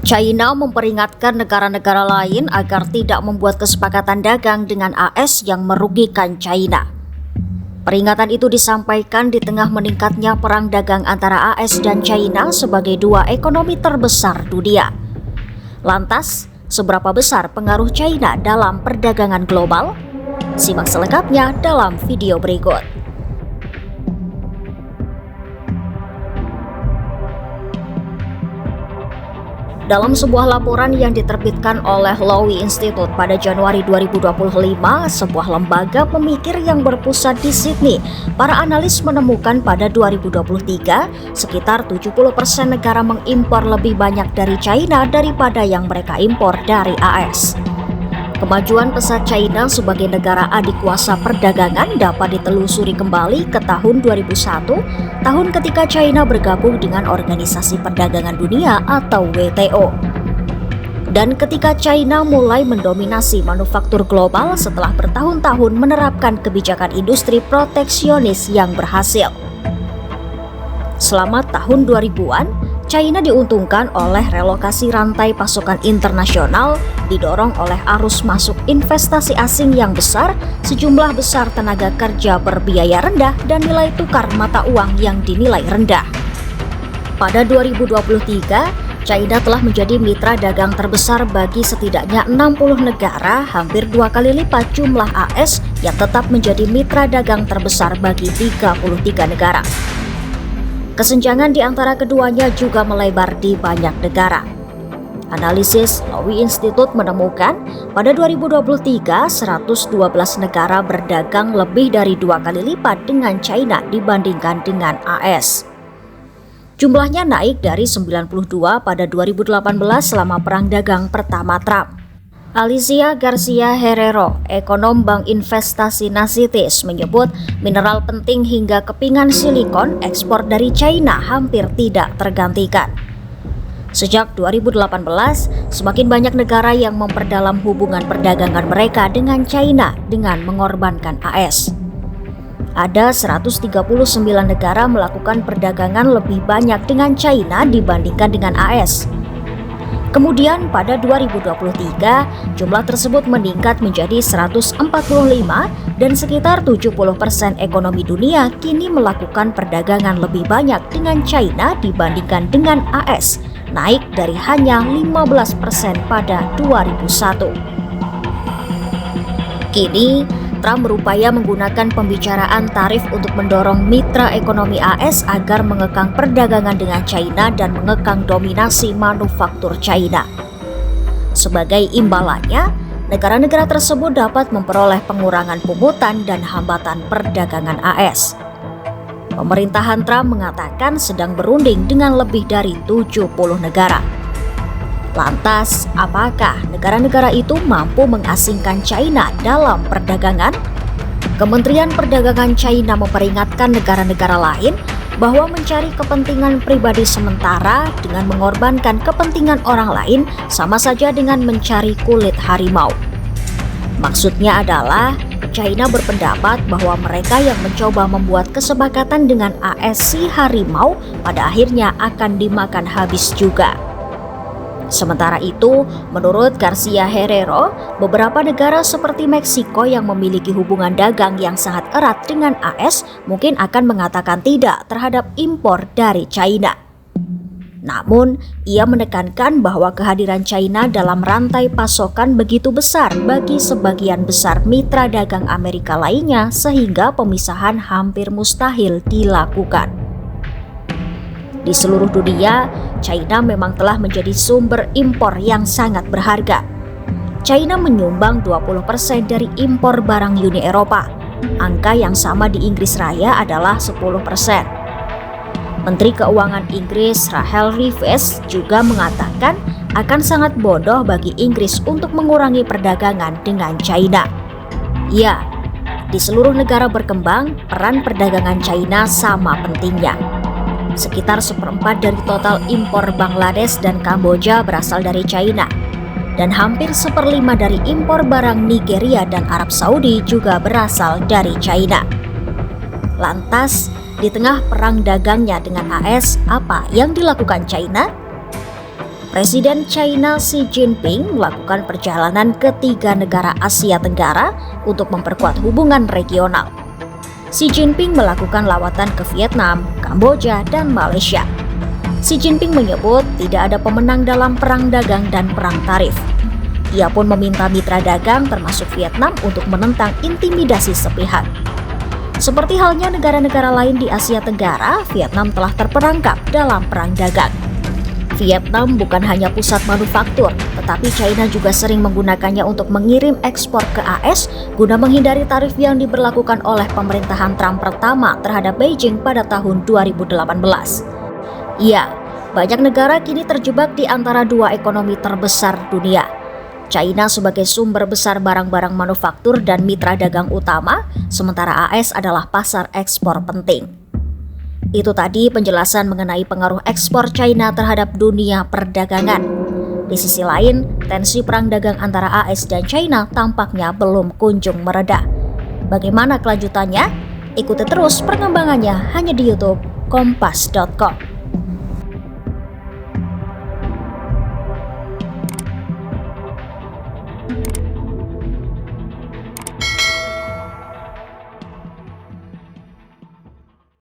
China memperingatkan negara-negara lain agar tidak membuat kesepakatan dagang dengan AS yang merugikan China. Peringatan itu disampaikan di tengah meningkatnya perang dagang antara AS dan China sebagai dua ekonomi terbesar dunia. Lantas, seberapa besar pengaruh China dalam perdagangan global? Simak selengkapnya dalam video berikut. Dalam sebuah laporan yang diterbitkan oleh Lowy Institute pada Januari 2025, sebuah lembaga pemikir yang berpusat di Sydney, para analis menemukan pada 2023 sekitar 70% negara mengimpor lebih banyak dari China daripada yang mereka impor dari AS. Kemajuan pesat China sebagai negara adikuasa perdagangan dapat ditelusuri kembali ke tahun 2001, tahun ketika China bergabung dengan Organisasi Perdagangan Dunia atau WTO. Dan ketika China mulai mendominasi manufaktur global setelah bertahun-tahun menerapkan kebijakan industri proteksionis yang berhasil. Selama tahun 2000-an, China diuntungkan oleh relokasi rantai pasokan internasional, didorong oleh arus masuk investasi asing yang besar, sejumlah besar tenaga kerja berbiaya rendah, dan nilai tukar mata uang yang dinilai rendah. Pada 2023, China telah menjadi mitra dagang terbesar bagi setidaknya 60 negara, hampir 2 kali lipat jumlah AS yang tetap menjadi mitra dagang terbesar bagi 33 negara. Kesenjangan di antara keduanya juga melebar di banyak negara. Analisis Lowy Institute menemukan pada 2023, 112 negara berdagang lebih dari 2 kali lipat dengan China dibandingkan dengan AS. Jumlahnya naik dari 92 pada 2018 selama perang dagang pertama Trump. Alicia Garcia Herrero, ekonom Bank Investasi Nacitis, menyebut mineral penting hingga kepingan silikon ekspor dari China hampir tidak tergantikan. Sejak 2018, semakin banyak negara yang memperdalam hubungan perdagangan mereka dengan China dengan mengorbankan AS. Ada 139 negara melakukan perdagangan lebih banyak dengan China dibandingkan dengan AS. Kemudian pada 2023, jumlah tersebut meningkat menjadi 145 dan sekitar 70% ekonomi dunia kini melakukan perdagangan lebih banyak dengan China dibandingkan dengan AS, naik dari hanya 15% pada 2001. Kini, Trump berupaya menggunakan pembicaraan tarif untuk mendorong mitra ekonomi AS agar mengekang perdagangan dengan China dan mengekang dominasi manufaktur China. Sebagai imbalannya, negara-negara tersebut dapat memperoleh pengurangan pungutan dan hambatan perdagangan AS. Pemerintahan Trump mengatakan sedang berunding dengan lebih dari 70 negara. Lantas, apakah negara-negara itu mampu mengasingkan China dalam perdagangan? Kementerian Perdagangan China memperingatkan negara-negara lain bahwa mencari kepentingan pribadi sementara dengan mengorbankan kepentingan orang lain sama saja dengan mencari kulit harimau. Maksudnya adalah, China berpendapat bahwa mereka yang mencoba membuat kesepakatan dengan AS si harimau pada akhirnya akan dimakan habis juga. Sementara itu, menurut Garcia Herrero, beberapa negara seperti Meksiko yang memiliki hubungan dagang yang sangat erat dengan AS mungkin akan mengatakan tidak terhadap impor dari China. Namun, ia menekankan bahwa kehadiran China dalam rantai pasokan begitu besar bagi sebagian besar mitra dagang Amerika lainnya sehingga pemisahan hampir mustahil dilakukan. Di seluruh dunia, China memang telah menjadi sumber impor yang sangat berharga. China menyumbang 20% dari impor barang Uni Eropa. Angka yang sama di Inggris Raya adalah 10%. Menteri Keuangan Inggris Rachel Reeves juga mengatakan akan sangat bodoh bagi Inggris untuk mengurangi perdagangan dengan China. Ya, di seluruh negara berkembang, peran perdagangan China sama pentingnya. Sekitar 1/4 dari total impor Bangladesh dan Kamboja berasal dari China. Dan hampir 1/5 dari impor barang Nigeria dan Arab Saudi juga berasal dari China. Lantas, di tengah perang dagangnya dengan AS, apa yang dilakukan China? Presiden China Xi Jinping melakukan perjalanan ke 3 negara Asia Tenggara untuk memperkuat hubungan regional. Xi Jinping melakukan lawatan ke Vietnam, Kamboja, dan Malaysia. Xi Jinping menyebut tidak ada pemenang dalam perang dagang dan perang tarif. Ia pun meminta mitra dagang termasuk Vietnam untuk menentang intimidasi sepihak. Seperti halnya negara-negara lain di Asia Tenggara, Vietnam telah terperangkap dalam perang dagang. Vietnam bukan hanya pusat manufaktur, tetapi China juga sering menggunakannya untuk mengirim ekspor ke AS guna menghindari tarif yang diberlakukan oleh pemerintahan Trump pertama terhadap Beijing pada tahun 2018. Ya, banyak negara kini terjebak di antara dua ekonomi terbesar dunia. China sebagai sumber besar barang-barang manufaktur dan mitra dagang utama, sementara AS adalah pasar ekspor penting. Itu tadi penjelasan mengenai pengaruh ekspor China terhadap dunia perdagangan. Di sisi lain, tensi perang dagang antara AS dan China tampaknya belum kunjung mereda. Bagaimana kelanjutannya? Ikuti terus perkembangannya hanya di YouTube kompas.com.